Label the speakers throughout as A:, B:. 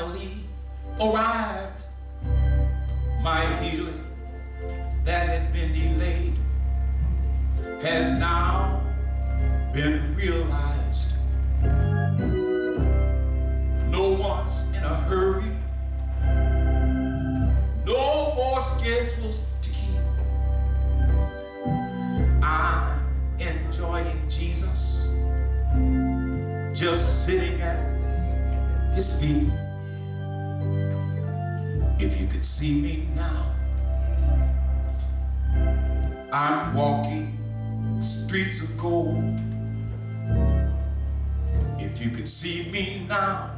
A: finally arrived. My healing that had been delayed has now been realized. No one's in a hurry, no more schedules to keep. I'm enjoying Jesus, just sitting at his feet. If you could see me now, I'm walking streets of gold. If you could see me now,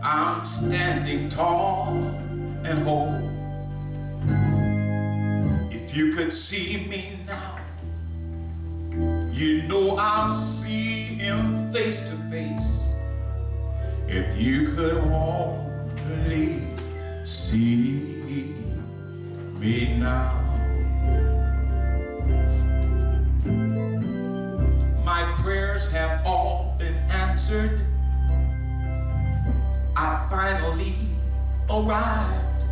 A: I'm standing tall and whole. If you could see me now, you know I've seen him face to face. If you could only see me now. My prayers have all been answered. I finally arrived.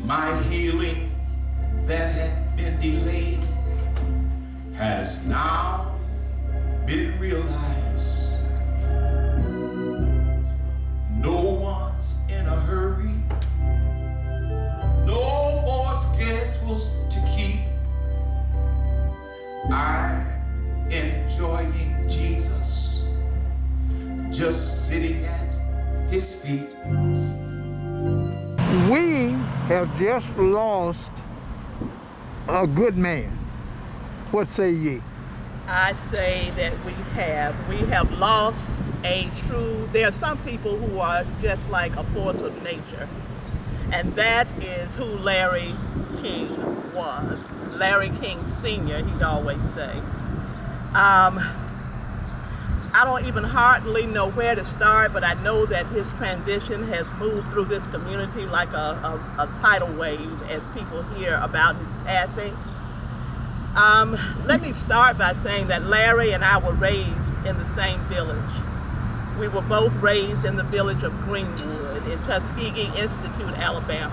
A: My healing that had been delayed has now been realized. No one's in a hurry, no more schedules to keep. I'm enjoying Jesus, just sitting at his feet.
B: We have just lost a good man. What say ye?
C: I say that we have lost a true, there are some people who are just like a force of nature. And that is who Larry King was. Larry King Sr., he'd always say. I don't even hardly know where to start, but I know that his transition has moved through this community like a tidal wave as people hear about his passing. Let me start by saying that Larry and I were raised in the same village. We were both raised in the village of Greenwood in Tuskegee Institute, Alabama.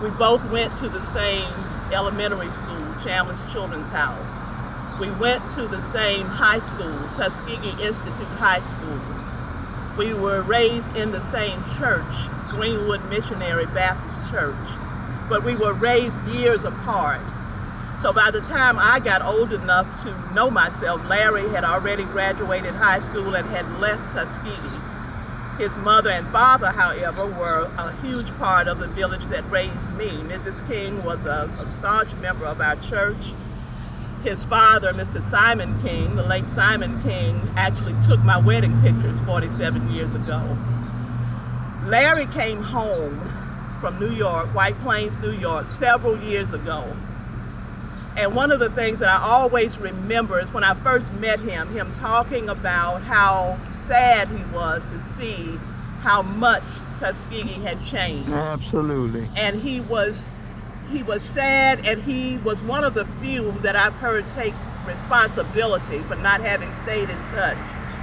C: We both went to the same elementary school, Chambliss Children's House. We went to the same high school, Tuskegee Institute High School. We were raised in the same church, Greenwood Missionary Baptist Church, but we were raised years apart. So by the time I got old enough to know myself, Larry had already graduated high school and had left Tuskegee. His mother and father, however, were a huge part of the village that raised me. Mrs. King was a staunch member of our church. His father, Mr. Simon King, the late Simon King, actually took my wedding pictures 47 years ago. Larry came home from New York, White Plains, New York, several years ago. And one of the things that I always remember is when I first met him talking about how sad he was to see how much Tuskegee had changed.
B: Absolutely.
C: And he was sad, and he was one of the few that I've heard take responsibility for not having stayed in touch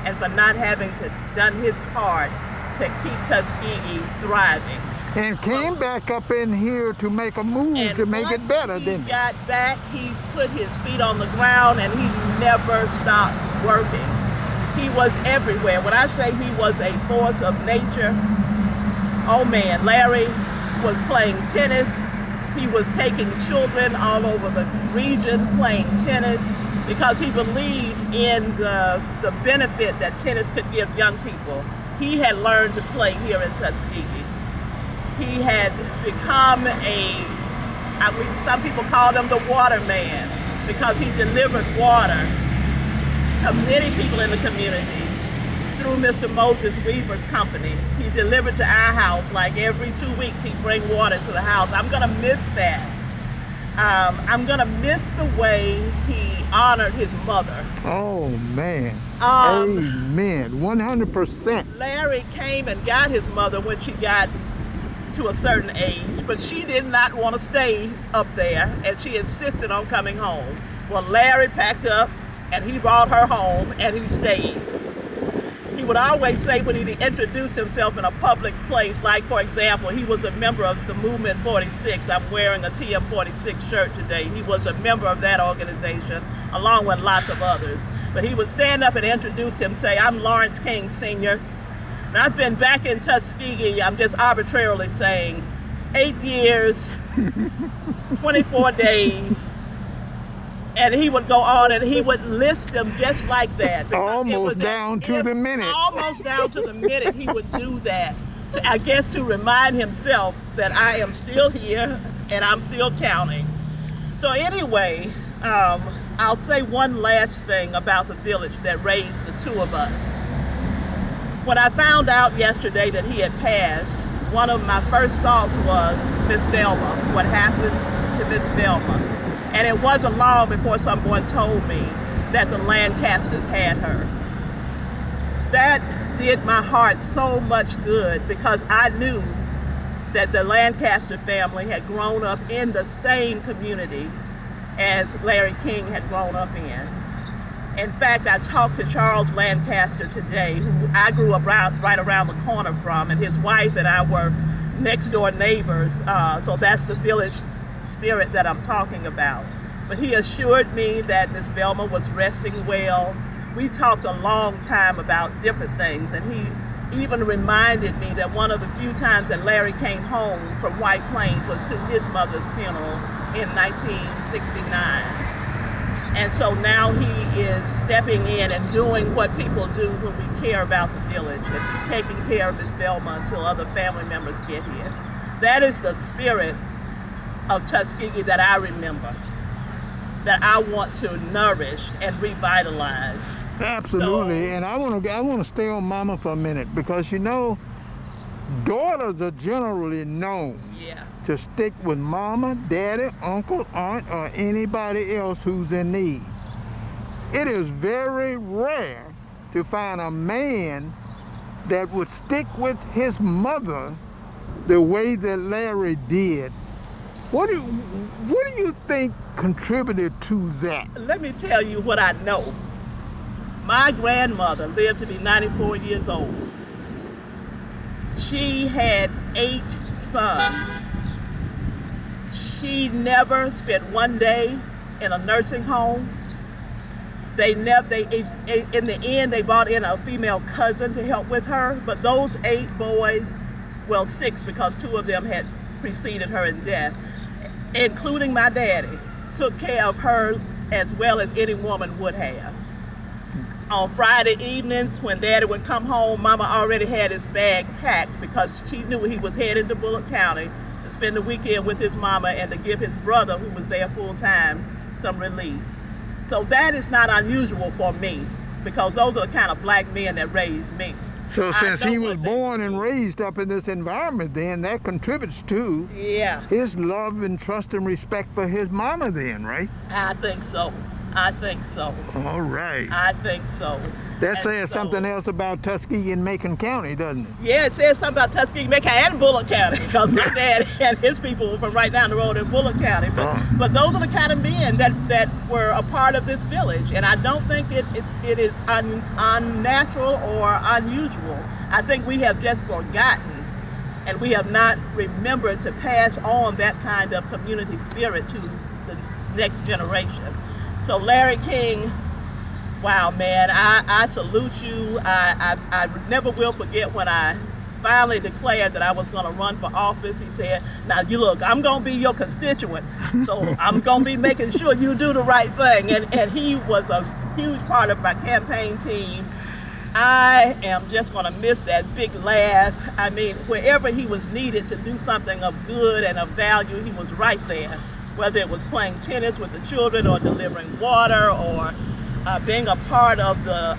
C: and for not having done his part to keep Tuskegee thriving.
B: And came back up in here to make a move to make it better, didn't he?
C: He got back, he's put his feet on the ground, and he never stopped working. He was everywhere. When I say he was a force of nature, oh man, Larry was playing tennis. He was taking children all over the region playing tennis because he believed in the benefit that tennis could give young people. He had learned to play here in Tuskegee. He had become some people called him the water man because he delivered water to many people in the community through Mr. Moses Weaver's company. He delivered to our house like every 2 weeks. He'd bring water to the house. I'm gonna miss that. I'm gonna miss the way he honored his mother.
B: Oh man, amen, 100%.
C: Larry came and got his mother when she got to a certain age, but she did not want to stay up there, and she insisted on coming home. Well, Larry packed up and he brought her home, and he stayed. He would always say when he introduced himself in a public place, like for example, he was a member of the Movement 46. I'm wearing a TM 46 shirt today. He was a member of that organization, along with lots of others. But he would stand up and introduce him, say, I'm Lawrence King Sr. And I've been back in Tuskegee, I'm just arbitrarily saying, 8 years, 24 days, and he would go on and he would list them just like that.
B: Almost down to the minute.
C: Almost down to the minute he would do that, I guess to remind himself that I am still here and I'm still counting. So anyway, I'll say one last thing about the village that raised the two of us. When I found out yesterday that he had passed, one of my first thoughts was Miss Velma, what happened to Miss Velma. And it wasn't long before someone told me that the Lancasters had her. That did my heart so much good because I knew that the Lancaster family had grown up in the same community as Larry King had grown up in. In fact, I talked to Charles Lancaster today, who I grew up right around the corner from, and his wife and I were next door neighbors, so that's the village spirit that I'm talking about. But he assured me that Miss Velma was resting well. We talked a long time about different things, and he even reminded me that one of the few times that Larry came home from White Plains was to his mother's funeral in 1969. And so now he is stepping in and doing what people do when we care about the village, and he's taking care of Miss Velma until other family members get here. That is the spirit of Tuskegee that I remember, that I want to nourish and revitalize.
B: Absolutely, and I want to stay on Mama for a minute because you know, daughters are generally known to stick with Mama, Daddy, Uncle, Aunt, or anybody else who's in need. It is very rare to find a man that would stick with his mother the way that Larry did. What do you think contributed to that?
C: Let me tell you what I know. My grandmother lived to be 94 years old. She had 8 sons. She never spent one day in a nursing home. In the end, they brought in a female cousin to help with her, but those 8 boys, well, 6 because 2 of them had preceded her in death, including my daddy, took care of her as well as any woman would have. On Friday evenings, when Daddy would come home, Mama already had his bag packed because she knew he was headed to Bullock County to spend the weekend with his mama and to give his brother, who was there full time, some relief. So that is not unusual for me because those are the kind of black men that raised me.
B: So since he was born and raised up in this environment, then that contributes to his love and trust and respect for his mama then, right?
C: I think so. I think so.
B: All right.
C: I think so.
B: That says something else about Tuskegee and Macon County, doesn't it?
C: Yeah, it says something about Tuskegee, Macon, and Bullock County, because my dad and his people were from right down the road in Bullock County. But those are the kind of men that were a part of this village, and I don't think it is unnatural or unusual. I think we have just forgotten, and we have not remembered to pass on that kind of community spirit to the next generation. So Larry King, wow, man, I salute you. I never will forget when I finally declared that I was going to run for office. He said, now you look, I'm going to be your constituent, so I'm going to be making sure you do the right thing. And he was a huge part of my campaign team. I am just going to miss that big laugh. I mean, wherever he was needed to do something of good and of value, he was right there. Whether it was playing tennis with the children or delivering water or being a part of the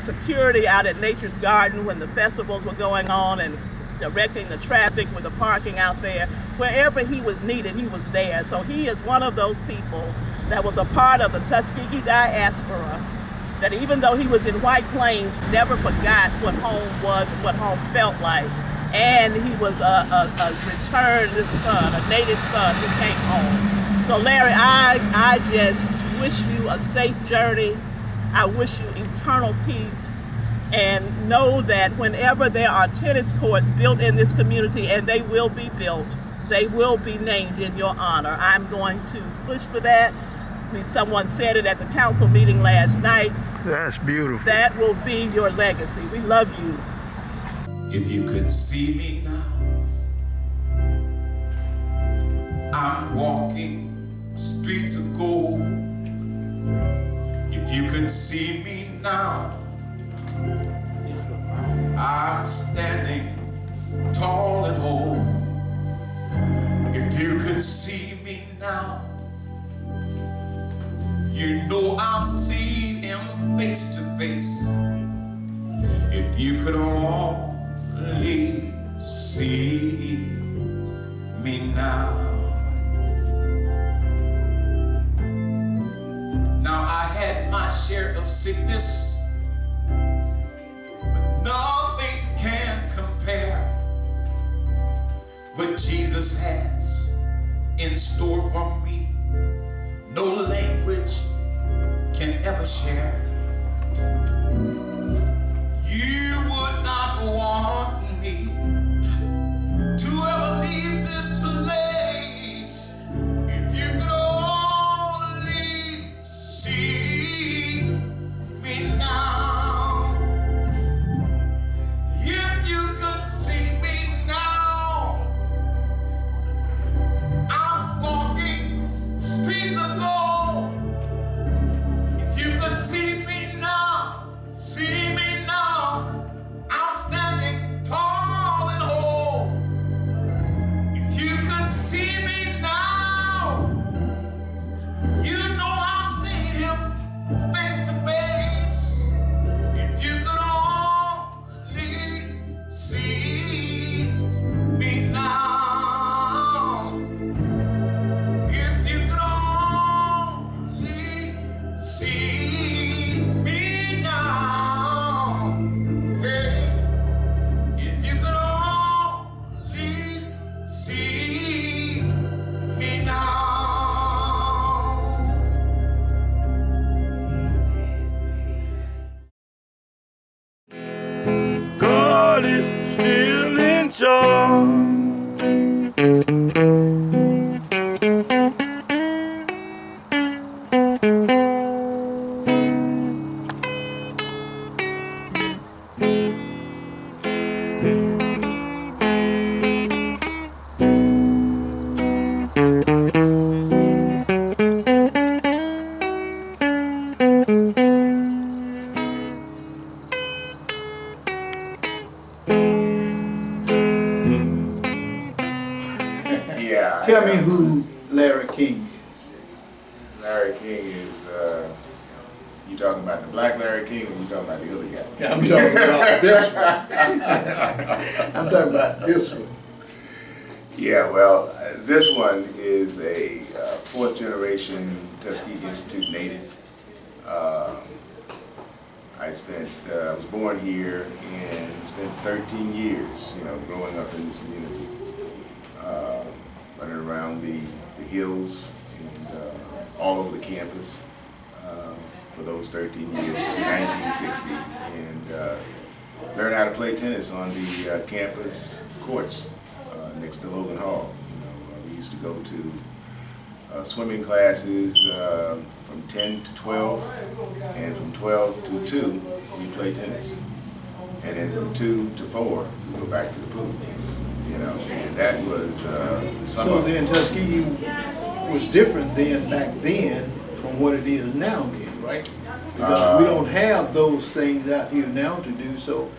C: security out at Nature's Garden when the festivals were going on and directing the traffic with the parking out there. Wherever he was needed, he was there. So he is one of those people that was a part of the Tuskegee diaspora that even though he was in White Plains, never forgot what home was and what home felt like. And he was a returned son, a native son who came home. So Larry, I just wish you a safe journey. I wish you eternal peace. And know that whenever there are tennis courts built in this community, and they will be built, they will be named in your honor. I'm going to push for that. Someone said it at the council meeting last night.
B: That's beautiful.
C: That will be your legacy. We love you.
A: If you could see me now, I'm walking streets of gold. If you could see me now, I'm standing tall and whole. If you could see me now, you know I've seen him face to face. If you could only see me now. Now I had my share of sickness, but nothing can compare what Jesus has in store for me. No language can ever share. You would not want me to ever leave this place if you could only see me now. If you could see me now, I'm walking streets of gold. If you could see me now, see me now, I'm standing tall and whole. If you could see me now, you know I've seen him face to face. If you could only see me now, if you could only see me now, hey, if you could only see me now.
D: God is still in charge.
E: Yeah.
B: Tell me who Larry King is.
E: Larry King is, you talking about the black Larry King, or you talking about the other guy?
B: Yeah, I'm talking about this one. I'm talking about this one.
E: Yeah, well, this one is a fourth generation Tuskegee Institute native. I was born here and spent 13 years, growing up in this community, running around the hills and all over the campus for those 13 years to 1960, and learned how to play tennis on the campus courts next to Logan Hall. We used to go to swimming classes from 10 to 12, and from 12 to 2 we play tennis, and then from 2 to 4 we go back to the pool. And that was the summer.
B: So then Tuskegee was different back then from what it is now then, right? Because we don't have those things out here now to do. So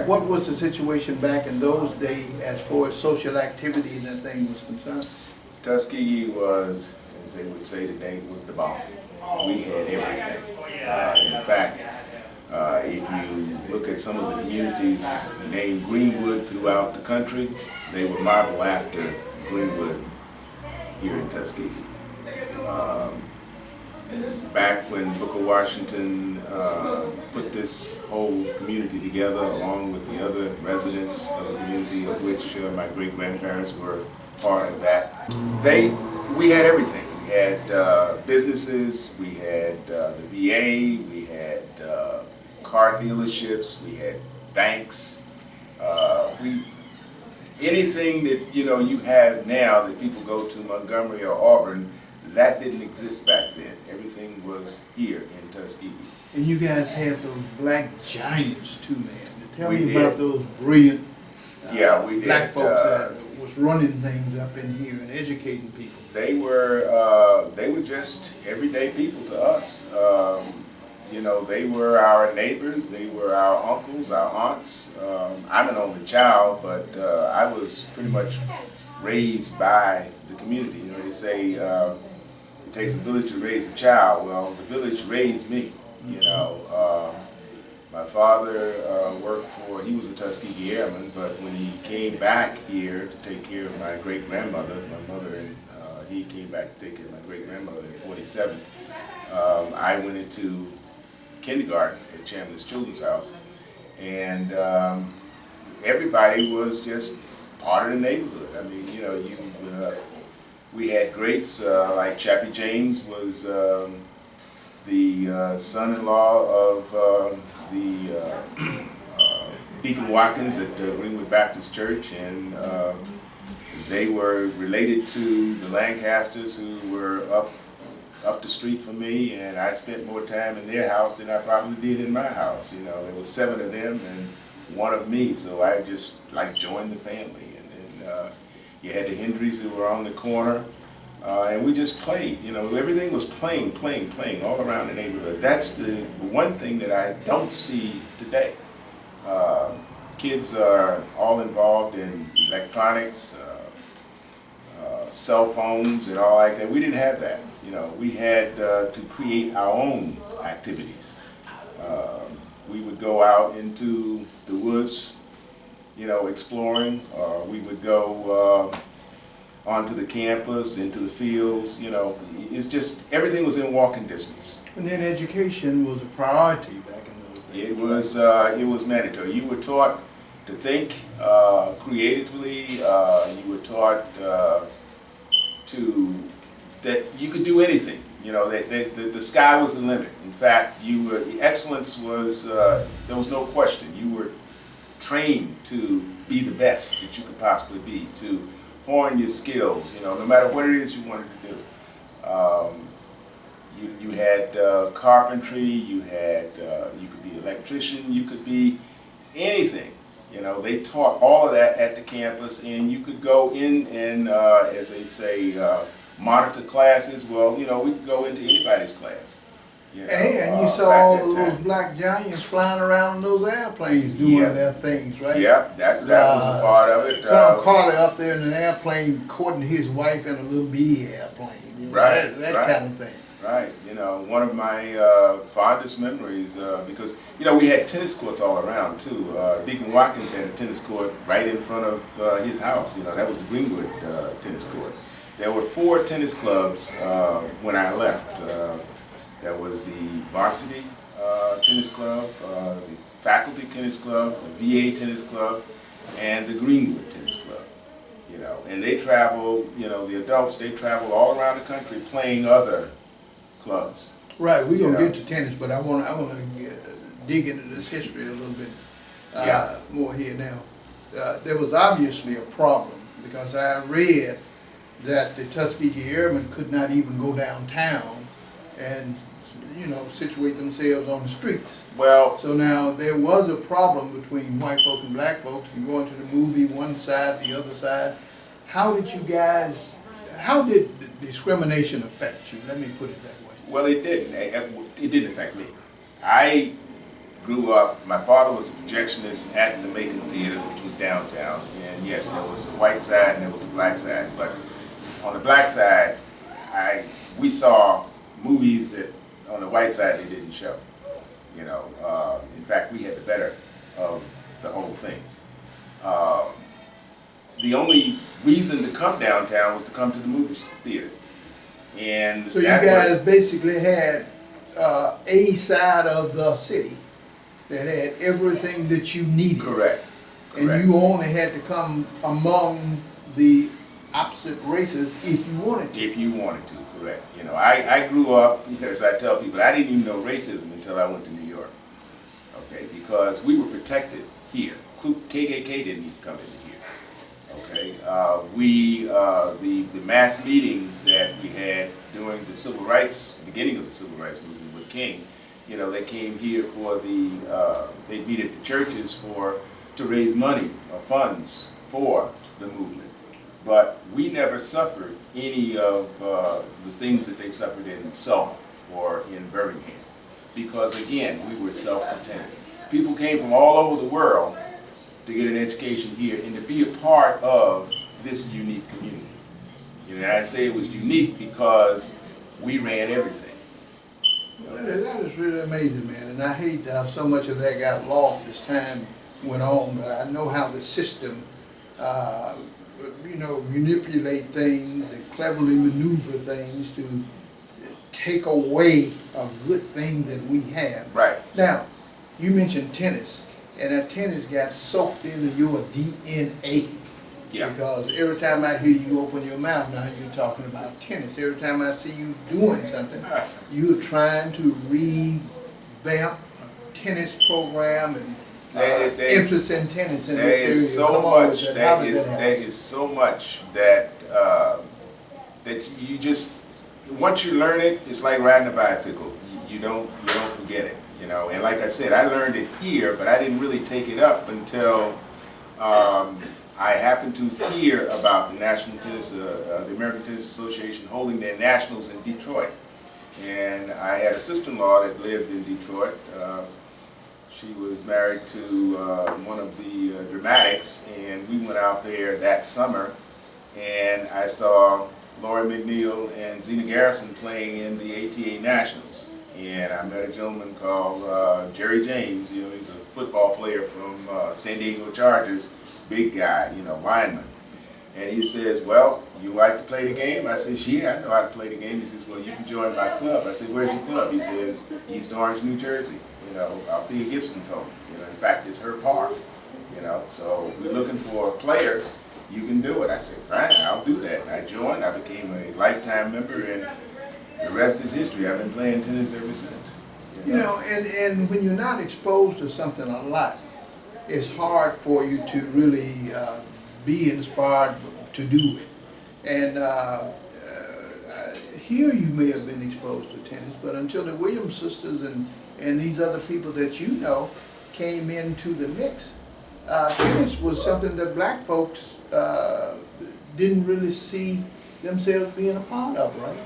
B: what was the situation back in those days as far as social activity and that thing was concerned?
E: Tuskegee was, as they would say today, was the bomb. We had everything. In fact, if you look at some of the communities named Greenwood throughout the country, they were modeled after Greenwood here in Tuskegee. Back when Booker Washington put this whole community together, along with the other residents of the community, of which my great-grandparents were part of that, we had everything. We had businesses, we had the VA, we had car dealerships, we had banks, anything that you have now that people go to Montgomery or Auburn, that didn't exist back then. Everything was here in Tuskegee.
F: And you guys had those black giants too, man. Tell
E: We
F: me about
E: did.
F: those brilliant
E: We did.
F: black folks that was running things up in here and educating people.
E: They were just everyday people to us. They were our neighbors, they were our uncles, our aunts. I'm an only child, but I was pretty much raised by the community. They say it takes a village to raise a child. Well, the village raised me. My father worked he was a Tuskegee Airman, but when he came back here to take care of my great-grandmother, my mother, and he came back to take care of my great-grandmother in '47, I went into kindergarten at Chambliss Children's House, and everybody was just part of the neighborhood. I mean, we had greats like Chappie James was the son-in-law of the Deacon Watkins at Greenwood Baptist Church, and they were related to the Lancasters, who were up the street from me, and I spent more time in their house than I probably did in my house. There were 7 of them and 1 of me, so I just joined the family. And then you had the Hendrys who were on the corner, and we just played. Everything was playing all around the neighborhood. That's the one thing that I don't see today. Kids are all involved in electronics, cell phones and all like that. We didn't have that. We had to create our own activities. We would go out into the woods, exploring. We would go onto the campus, into the fields. It's just everything was in walking distance.
F: And then education was a priority back in those days.
E: It was mandatory. You were taught to think creatively. You were taught that you could do anything. That the sky was the limit. In fact, excellence was there was no question. You were trained to be the best that you could possibly be, to hone your skills. No matter what it is you wanted to do. You had carpentry. You could be an electrician. You could be anything. They taught all of that at the campus, and you could go in and, as they say, monitor classes. Well, we could go into anybody's class.
F: And you saw all of those black giants flying around in those airplanes doing their things, right?
E: Yep, that was a part of it.
F: Colonel Carter up there in an airplane courting his wife in a little bitty airplane.
E: Right,
F: that
E: right.
F: kind of thing.
E: Right, one of my fondest memories, because, we had tennis courts all around, too. Deacon Watkins had a tennis court right in front of his house. That was the Greenwood tennis court. There were 4 tennis clubs when I left. There was the Varsity Tennis Club, the Faculty Tennis Club, the VA Tennis Club, and the Greenwood Tennis Club. And they travel, the adults, they travel all around the country playing other clubs.
F: Right, we're gonna get to tennis, but I want to dig into this history a little bit more here now. There was obviously a problem, because I read that the Tuskegee Airmen could not even go downtown and situate themselves on the streets.
E: Well,
F: so now there was a problem between white folks and black folks, and going to the movie, one side, the other side. How did discrimination affect you? Let me put it that way.
E: Well, it didn't. It didn't affect me. I grew up, my father was a projectionist at the Macon Theater, which was downtown. And yes, there was a white side and there was a black side. But on the black side, we saw movies that on the white side they didn't show. In fact, we had the better of the whole thing. The only reason to come downtown was to come to the movie theater. And
F: so you guys basically had a side of the city that had everything that you needed.
E: Correct.
F: And you only had to come among the opposite races if you wanted to.
E: If you wanted to, correct. I grew up, as I tell people, I didn't even know racism until I went to New York. okay, because we were protected here. KKK didn't even come in here, okay. The mass meetings that we had during the civil rights, beginning of the civil rights movement with King, you know, they came here for they'd meet at the churches to raise money or funds for the movement. But we never suffered any of the things that they suffered in Selma or in Birmingham, because again, we were self-contained. People came from all over the world to get an education here and to be a part of this unique community. You know, and I say it was unique because we ran everything.
F: That is really amazing, man, and I hate how so much of that got lost as time went on, but I know how the system you know, manipulate things and cleverly maneuver things to take away a good thing that we have.
E: Right.
F: Now, you mentioned tennis, and that tennis got soaked into your DNA.
E: Yeah.
F: Because every time I hear you open your mouth now, you're talking about tennis. Every time I see you doing something, you're trying to revamp a tennis program and interest in tennis in this area.
E: There is so much that that you just, once you learn it, it's like riding a bicycle. You don't forget it, you know. And like I said, I learned it here, but I didn't really take it up until I happened to hear about the the American Tennis Association holding their nationals in Detroit. And I had a sister-in-law that lived in Detroit. She was married to one of the dramatics, and we went out there that summer, and I saw Laurie McNeil and Zena Garrison playing in the ATA Nationals. And I met a gentleman called Jerry James. You know, he's a football player from San Diego Chargers, big guy, you know, lineman. And he says, well, you like to play the game? I says, yeah, I know how to play the game. He says, well, you can join my club. I said, where's your club? He says, East Orange, New Jersey. You know, Althea Gibson's home. You know, in fact, it's her park. You know, so we're looking for players. You can do it. I said, fine, I'll do that. And I joined. I became a lifetime member, and the rest is history. I've been playing tennis ever since.
F: You know, and when you're not exposed to something a lot, it's hard for you to really be inspired to do it. And here you may have been exposed to tennis, but until the Williams sisters and these other people that you know came into the mix, tennis was something that black folks didn't really see themselves being a part of, right?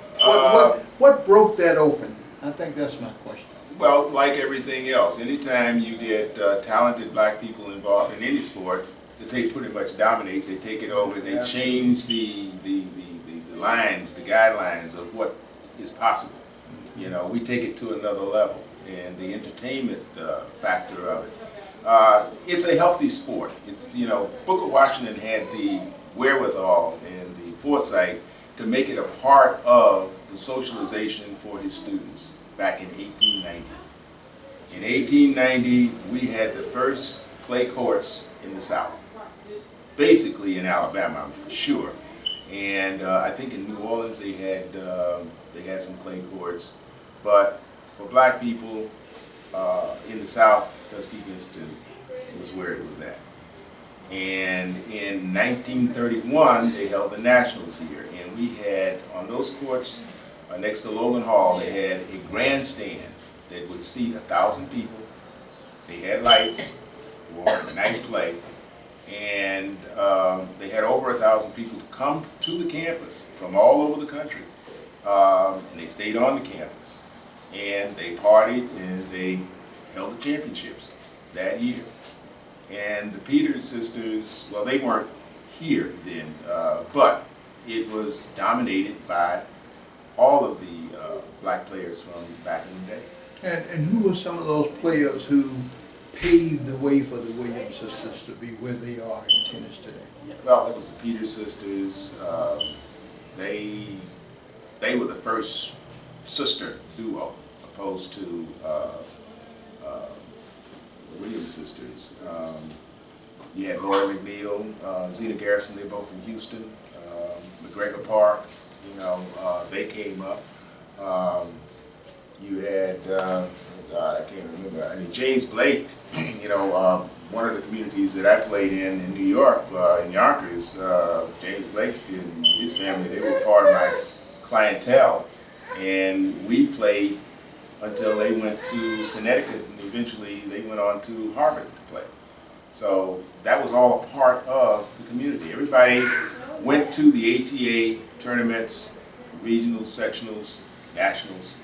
F: What broke that open? I think that's my question.
E: Well, like everything else, anytime you get talented black people involved in any sport, they pretty much dominate. They take it over. They change the lines, the guidelines of what is possible. You know, we take it to another level, and the entertainment factor of it. It's a healthy sport. It's, you know, Booker Washington had the wherewithal and the foresight to make it a part of the socialization for his students back in 1890. In 1890, we had the first clay courts in the South, basically in Alabama for sure, and I think in New Orleans they had some clay courts, but for black people in the South, Tuskegee Institute was where it was at. And in 1931, they held the Nationals here, and we had on those courts next to Logan Hall, they had a grandstand that would seat 1,000 people. They had lights for night play, and they had over 1,000 people to come to the campus from all over the country, and they stayed on the campus, and they partied, and they held the championships that year. And the Peters sisters, well, they weren't here then, but it was dominated by all of the black players from back in the day.
F: And who were some of those players who paved the way for the Williams sisters to be where they are in tennis today?
E: Well, it was the Peters sisters. They were the first sister duo, opposed to the Williams sisters. You had Laurie McNeil, Zena Garrison, they're both from Houston. McGregor Park, you know, they came up. You had, God, I can't remember. I mean, James Blake, you know, one of the communities that I played in New York, in Yonkers, James Blake and his family, they were part of my clientele. And we played until they went to Connecticut, and eventually they went on to Harvard to play. So that was all a part of the community. Everybody went to the ATA tournaments, regionals, sectionals, nationals,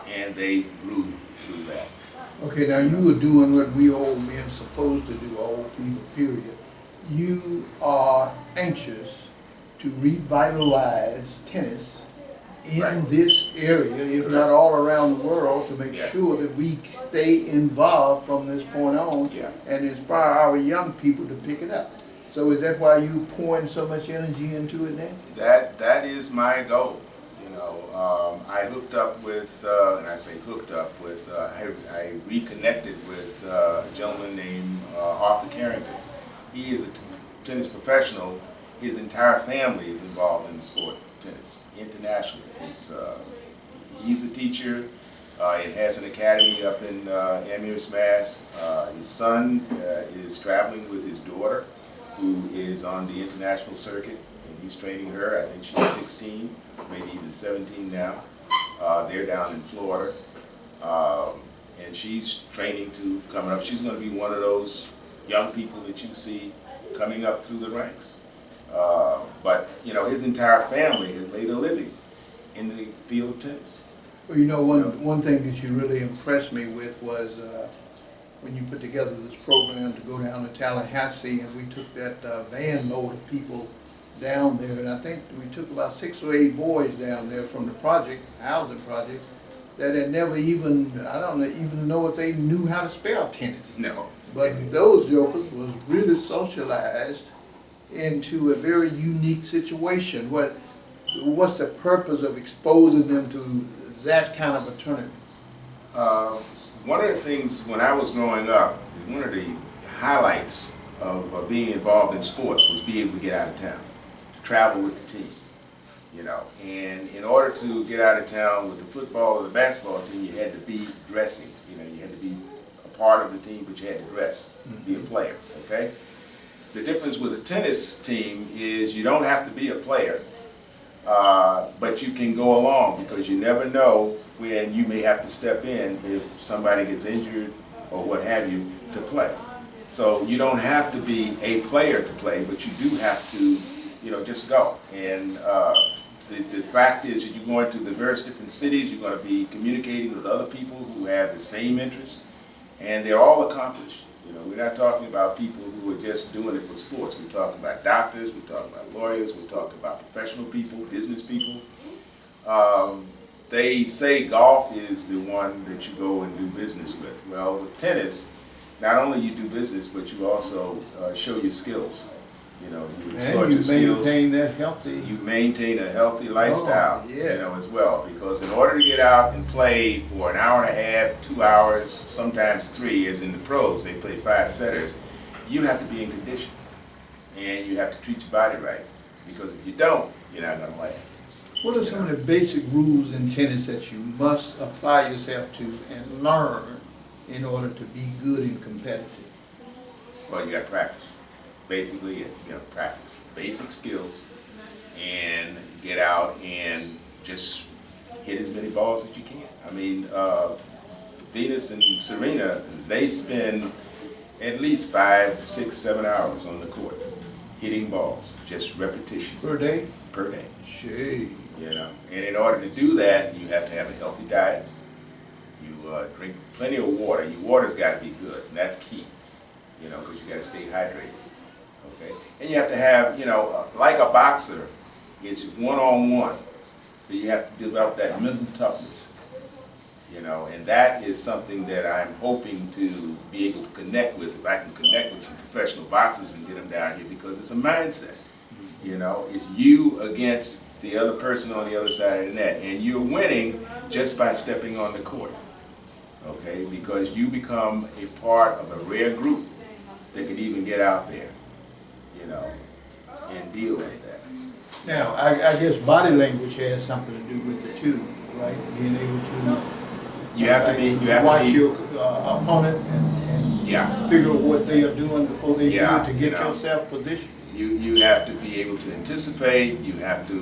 E: and they grew through that.
F: Okay, now you were doing what we old men supposed to do, old people, period. You are anxious to revitalize tennis in
E: Right.
F: this area, if not all around the world, to make
E: Yeah.
F: sure that we stay involved from this point on
E: Yeah.
F: and inspire our young people to pick it up. So is that why you pouring so much energy into it now?
E: That is my goal. You know, I hooked up with, and I say hooked up with, I reconnected with a gentleman named Arthur Carrington. He is a tennis professional. His entire family is involved in the sport of tennis internationally. He's a teacher. It has an academy up in Amherst, Mass. His son is traveling with his daughter, who is on the international circuit, and he's training her. I think she's 16, maybe even 17 now. They're down in Florida, and she's training to coming up. She's going to be one of those young people that you see coming up through the ranks. But you know, his entire family has made a living in the field of tennis.
F: Well, you know, one thing that you really impressed me with was when you put together this program to go down to Tallahassee, and we took that van load of people down there, and I think we took about 6 or 8 boys down there from the project, housing project, that had never even, I don't even know if they knew how to spell tennis.
E: No.
F: But those jokers was really socialized into a very unique situation. What's the purpose of exposing them to that kind of a tournament?
E: One of the things when I was growing up, one of the highlights of being involved in sports was being able to get out of town, travel with the team, you know. And in order to get out of town with the football or the basketball team, you had to be dressing. You know, you had to be a part of the team, but you had to dress, be a player, okay? The difference with a tennis team is you don't have to be a player, but you can go along, because you never know when you may have to step in if somebody gets injured or what have you to play. So you don't have to be a player to play, but you do have to, you know, just go. And the fact is that you're going to the various different cities, you're going to be communicating with other people who have the same interest, and they're all accomplished. You know, we're not talking about people who are just doing it for sports. We're talking about doctors, we're talking about lawyers, we're talking about professional people, business people. They say golf is the one that you go and do business with. Well, with tennis, not only you do business, but you also show your skills. You know, you explore your skills.
F: And you maintain that healthy.
E: You maintain a healthy lifestyle,
F: yeah.
E: you know, as well. Because in order to get out and play for an hour and a half, 2 hours, sometimes 3, as in the pros, they play 5-setters, you have to be in condition. And you have to treat your body right. Because if you don't, you're not going to last.
F: What are some of the basic rules in tennis that you must apply yourself to and learn in order to be good and competitive?
E: Well, you got to practice. Basically, you know, practice basic skills and get out and just hit as many balls as you can. I mean, Venus and Serena, they spend at least 5, 6, 7 hours on the court hitting balls, just repetition.
F: Per day?
E: Per day.
F: Gee.
E: You know, and in order to do that, you have to have a healthy diet. You drink plenty of water. Your water's got to be good, and that's key. You know, because you got to stay hydrated. Okay, and you have to have, you know, like a boxer, it's one-on-one. So you have to develop that mental toughness. You know, and that is something that I'm hoping to be able to connect with. If I can connect with some professional boxers and get them down here, because it's a mindset. You know, it's you against the other person on the other side of the net, and you're winning just by stepping on the court. Okay, because you become a part of a rare group that can even get out there, you know, and deal with that.
F: Now, I guess body language has something to do with it too, right? Being able to
E: You have to be. You have
F: watch
E: to be.
F: your opponent and
E: Yeah.
F: figure out what they are doing before they
E: Yeah,
F: do it to get
E: you know.
F: yourself positioned.
E: You have to be able to anticipate. You have to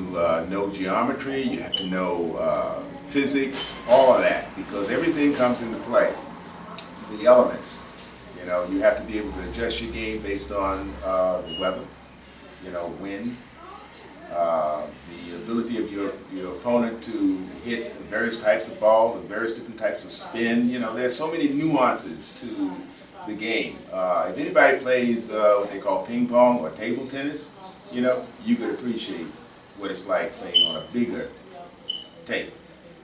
E: know geometry. You have to know physics. All of that, because everything comes into play. The elements. You know, you have to be able to adjust your game based on the weather. You know, wind. The ability of your opponent to hit the various types of ball, the various different types of spin. You know, there's so many nuances to the game. If anybody plays what they call ping pong or table tennis, you know, you could appreciate what it's like playing on a bigger table.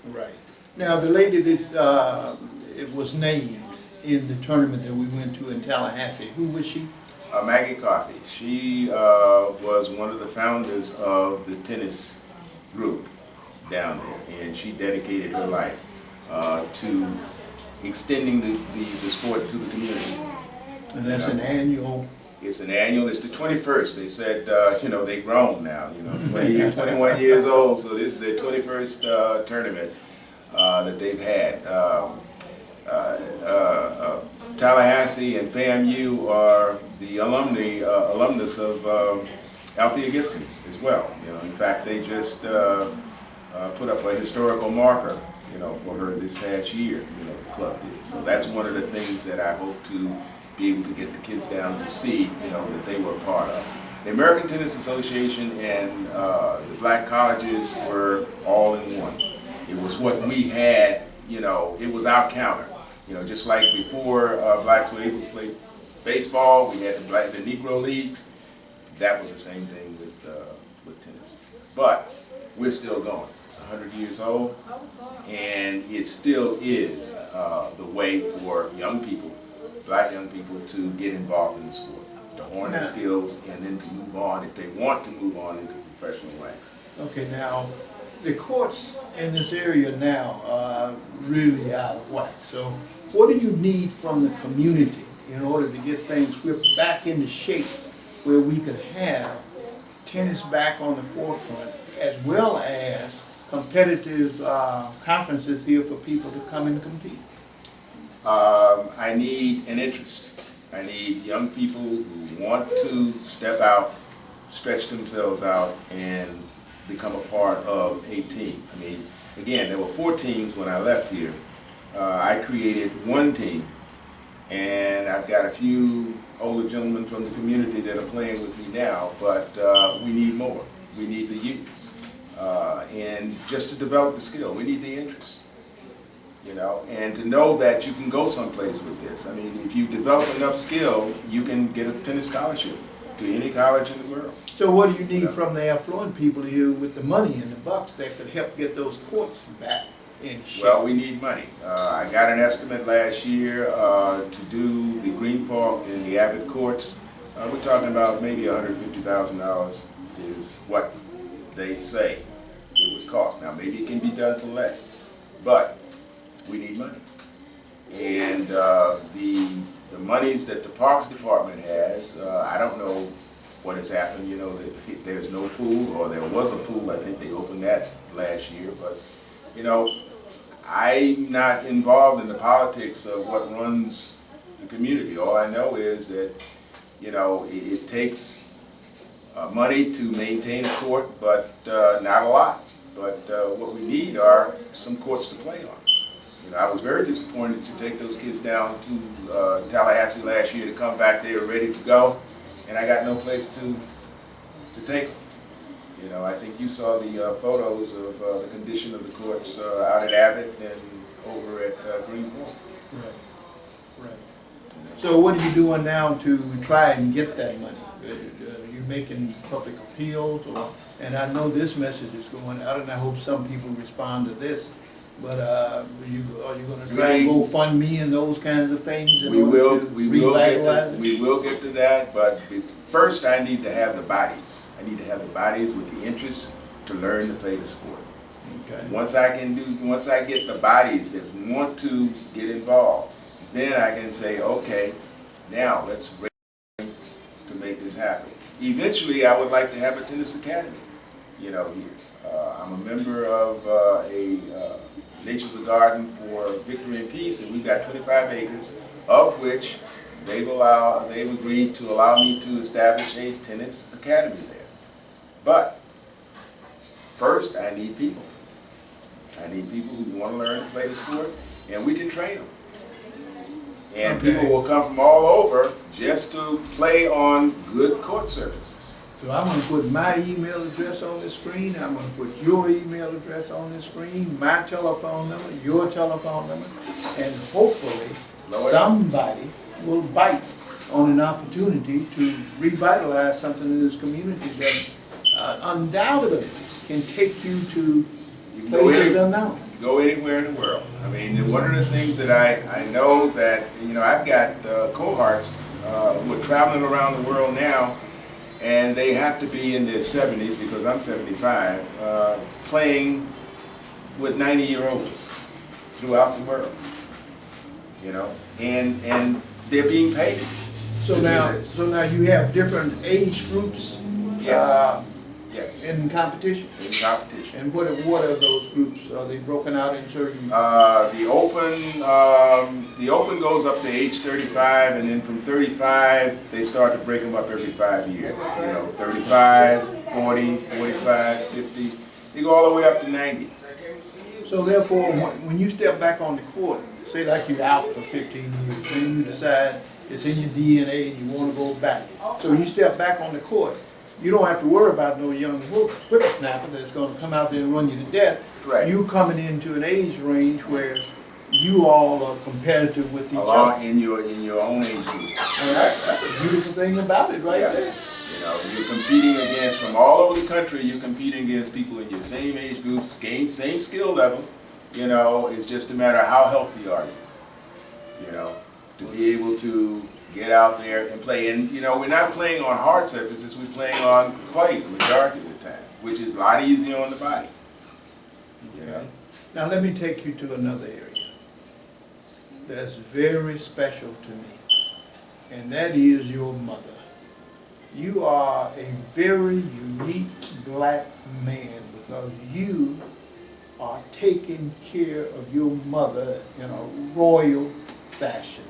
F: Right. Now, the lady that it was named in the tournament that we went to in Tallahassee, who was she?
E: Maggie Coffey. She was one of the founders of the tennis group down there, and she dedicated her life to extending the sport to the community.
F: And that's an annual.
E: It's an annual. It's the 21st. They said, you know, they've grown now. You know, 21 years old. So this is their 21st tournament that they've had. Tallahassee and FAMU are the alumnus of Althea Gibson as well. You know, in fact, they just put up a historical marker, you know, for her this past year. You know, the club did. So that's one of the things that I hope to be able to get the kids down to see, you know, that they were a part of. The American Tennis Association and the black colleges were all in one. It was what we had, you know, it was our counter. You know, just like before blacks were able to play baseball, we had the Negro leagues. That was the same thing with tennis. But we're still going. It's 100 years old, and it still is the way for young people, black young people, to get involved in the sport, to hone their skills, and then to move on, if they want to move on into professional ranks.
F: Okay, now, the courts in this area now are really out of whack. So what do you need from the community in order to get things whipped back into shape where we could have tennis back on the forefront, as well as competitive conferences here for people to come and compete?
E: I need an interest. I need young people who want to step out, stretch themselves out, and become a part of a team. I mean, again, there were 4 teams when I left here. I created one team, and I've got a few older gentlemen from the community that are playing with me now, but we need more. We need the youth. And just to develop the skill, we need the interest. You know, and to know that you can go someplace with this. I mean, if you develop enough skill, you can get a tennis scholarship to any college in the world.
F: So what do you need from the affluent people here with the money and the bucks that could help get those courts back in shape?
E: Well, we need money. I got an estimate last year to do the Green Fork and the Abbott courts. We're talking about maybe $150,000 is what they say it would cost. Now, maybe it can be done for less, but we need money. And the monies that the Parks Department has, I don't know what has happened. You know, there's no pool, or there was a pool. I think they opened that last year. But, you know, I'm not involved in the politics of what runs the community. All I know is that, you know, it takes money to maintain a court, but not a lot. But what we need are some courts to play on. You know, I was very disappointed to take those kids down to Tallahassee last year to come back there ready to go, and I got no place to take them. You know, I think you saw the photos of the condition of the courts out at Abbott and over at Green Fork.
F: Right, right. So what are you doing now to try and get that money? You making public appeals, and I know this message is going out, and I hope some people respond to this. But are you going to try and go fund me and those kinds of things?
E: We will get to that, but first I need to have the bodies. I need to have the bodies with the interest to learn to play the sport.
F: Okay.
E: Once I get the bodies that want to get involved, then I can say, okay, now let's raise to make this happen. Eventually, I would like to have a tennis academy, you know, here. I'm a member of a Nature's a Garden for Victory and Peace, and we've got 25 acres, of which they've agreed to allow me to establish a tennis academy there. But first, I need people. I need people who want to learn to play the sport, and we can train them. And people will come from all over just to play on good court surfaces.
F: So I'm going to put my email address on the screen. I'm going to put your email address on the screen, my telephone number, your telephone number, and hopefully somebody will bite on an opportunity to revitalize something in this community that undoubtedly can take you to places unknown.
E: Go anywhere in the world. I mean, one of the things that I know that, I've got cohorts who are traveling around the world now, and they have to be in their 70s, because I'm 75, playing with 90-year-olds throughout the world, and they're being paid.
F: So now you have different age groups.
E: Yes.
F: In competition.
E: In competition.
F: And what are those groups? Are they broken out in certain?
E: The open goes up to age 35, and then from 35 they start to break them up every 5 years. 35, 40, 45, 50. They go all the way up to 90.
F: So therefore, when you step back on the court, say like you're out for 15 years, then you decide it's in your DNA and you want to go back. So you step back on the court. You don't have to worry about no young whippersnapper that's going to come out there and run you to death.
E: Right.
F: You coming into an age range where you all are competitive with each other.
E: In your own age group.
F: And that's a beautiful thing about it right there.
E: You're competing against, from all over the country, you're competing against people in your same age group, same skill level. It's just a matter of how healthy are you, to be able to get out there and play. And, we're not playing on hard surfaces, we're playing on clay the majority of the time, which is a lot easier on the body.
F: Okay. Now let me take you to another area that's very special to me, and that is your mother. You are a very unique black man because you are taking care of your mother in a royal fashion.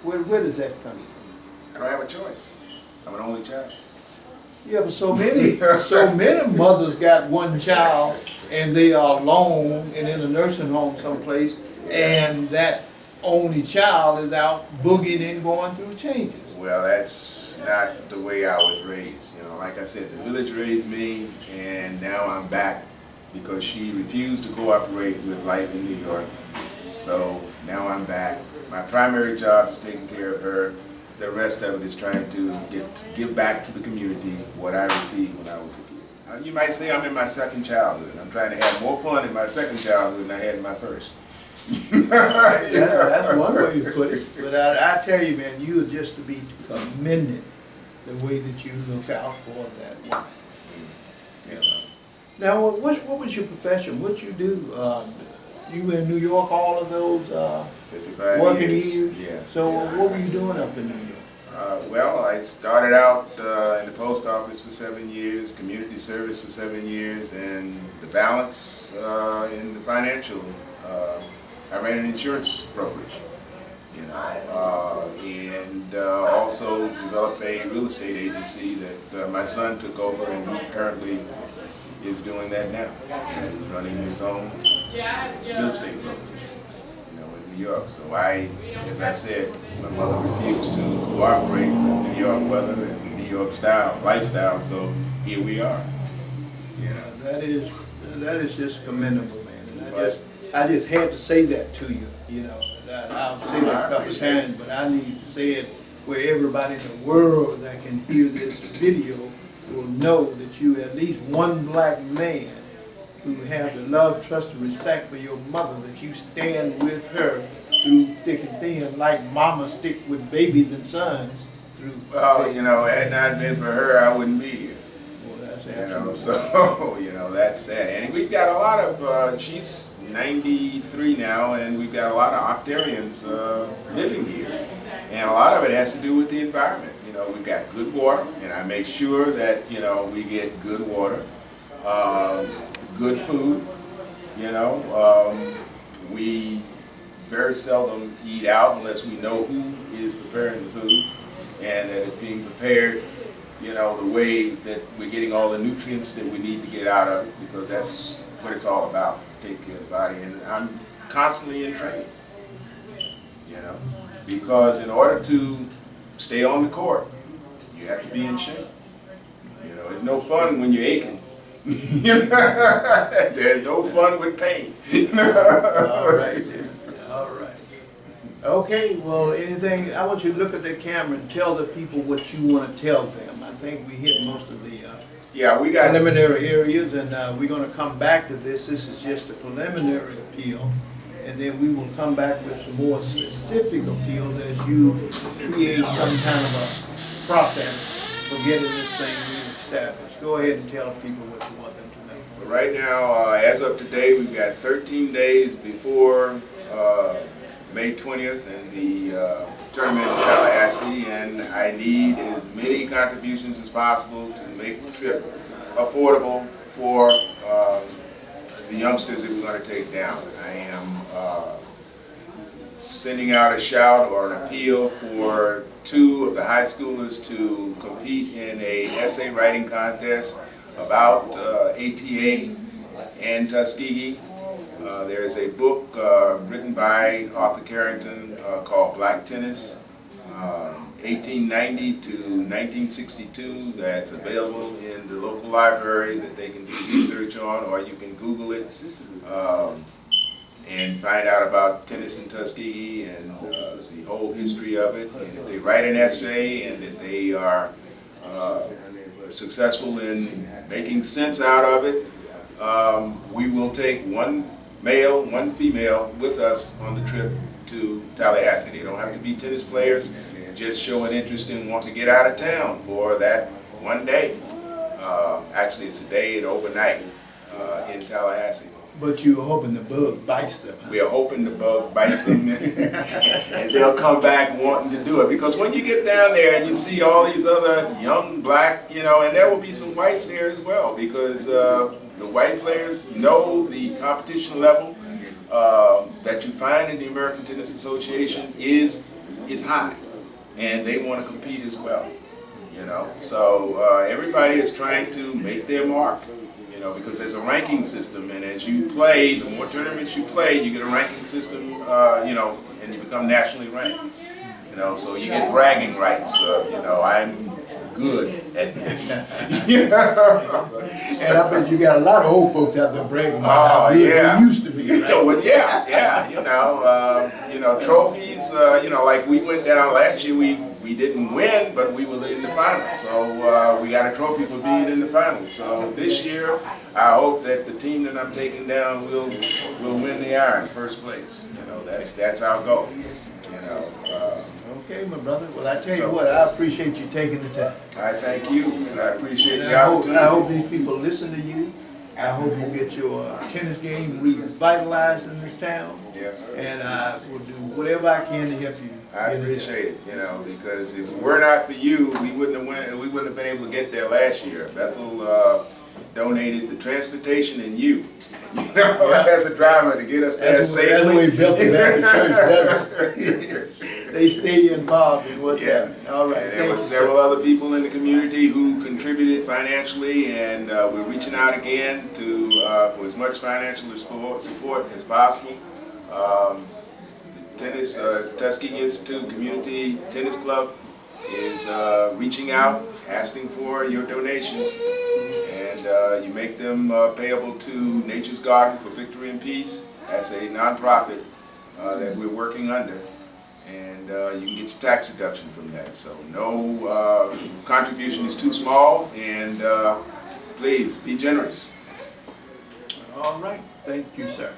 F: Where does that come from?
E: I don't have a choice. I'm an only child.
F: Yeah, but so many mothers got one child and they are alone and in a nursing home someplace, and that only child is out boogieing and going through changes.
E: Well, that's not the way I was raised. Like I said, the village raised me, and now I'm back because she refused to cooperate with life in New York. So now I'm back. My primary job is taking care of her. The rest of it is trying to give back to the community what I received when I was a kid. You might say I'm in my second childhood. I'm trying to have more fun in my second childhood than I had in my first.
F: Yeah, that's one way you put it. But I tell you, man, you are just to be commended the way that you look out for that woman. Now, what was your profession? What you do? You were in New York all of those
E: 55
F: working
E: years.
F: years?
E: Yeah.
F: So what were you doing up in New York?
E: Well, I started out in the post office for 7 years, community service for 7 years, and the balance in the financial. I ran an insurance brokerage, and also developed a real estate agency that my son took over, and he currently is doing that now. He's running his own real estate brokerage, in New York. So as I said, my mother refused to cooperate with New York weather and New York lifestyle. So here we are.
F: That is just commendable, man. And I just had to say that to you. I've said it a couple of times, but I need to say it where everybody in the world that can hear this video will know that you at least one black man who has the love, trust, and respect for your mother, that you stand with her through thick and thin, like mama stick with babies and sons through.
E: Well, had it not been for her, I wouldn't be here.
F: Well, that's absolutely
E: So, that's that. And we've got a lot of, she's 93 now, and we've got a lot of octarians living here. And a lot of it has to do with the environment. We've got good water, and I make sure that, we get good water, good food, We very seldom eat out unless we know who is preparing the food and that it's being prepared, you know, the way that we're getting all the nutrients that we need to get out of it, because that's what it's all about, take care of the body. And I'm constantly in training, you know, because in order to stay on the court, you have to be in shape. You know, it's no fun when you're aching. There's no fun with pain.
F: All right. All right. Okay, well, anything, I want you to look at that camera and tell the people what you want to tell them. I think we hit most of the
E: we got
F: preliminary areas, and we're going to come back to this. This is just a preliminary appeal, and then we will come back with some more specific appeals as you create some kind of a process for getting this thing reestablished. Go ahead and tell people what you want them to know.
E: Right now, as of today, we've got 13 days before May 20th and the tournament in Tallahassee, and I need as many contributions as possible to make the trip affordable for the youngsters that we're going to take down. I am sending out a shout or an appeal for 2 of the high schoolers to compete in a essay writing contest about ATA and Tuskegee. There's a book written by Arthur Carrington called Black Tennis, 1890 to 1962, that's available in the local library that they can do research on, or you can Google it and find out about tennis in Tuskegee and the whole history of it. And if they write an essay and that they are successful in making sense out of it, we will take 1 male, 1 female with us on the trip to Tallahassee. They don't have to be tennis players, just show an interest in wanting to get out of town for that one day. Actually, it's a day and overnight in Tallahassee.
F: But you're hoping the bug bites them, huh?
E: We are hoping the bug bites them and they'll come back wanting to do it. Because when you get down there and you see all these other young black, you know, and there will be some whites there as well, because the white players know the competition level that you find in the American Tennis Association is high, and they want to compete as well, you know. So everybody is trying to make their mark, you know, because there's a ranking system, and as you play, the more tournaments you play, you get a ranking system, you know, and you become nationally ranked, you know. So you get bragging rights. You know, I'm good at this. You know?
F: And I bet you got a lot of old folks out there bragging about how good you used to be. Right?
E: Well, yeah, you know, trophies. You know, like we went down last year, we didn't win, but we were in the finals. So we got a trophy for being in the finals. So this year, I hope that the team that I'm taking down will win the iron, first place. You know, that's our goal. You know.
F: Okay, my brother. Well, I tell you what, I appreciate you taking the time.
E: I thank you, and I appreciate the
F: I
E: opportunity.
F: hope these people listen to you. I hope you get your tennis game revitalized in this town.
E: Yeah.
F: And I will do whatever I can to help you.
E: I appreciate it, you know, because if it were not for you, we wouldn't have been able to get there last year. Bethel donated the transportation and you know, as a driver to get us there safely.
F: That's the way Bethel Baptist Church does it. They stay involved in what's happening. All right.
E: And there were several other people in the community who contributed financially, and we're reaching out again to for as much financial support as possible. The tennis Tuskegee Institute Community Tennis Club is reaching out, asking for your donations, and you make them payable to Nature's Garden for Victory and Peace. That's a nonprofit that we're working under. And you can get your tax deduction from that. So no contribution is too small, and please be generous.
F: All right. Thank you, sir.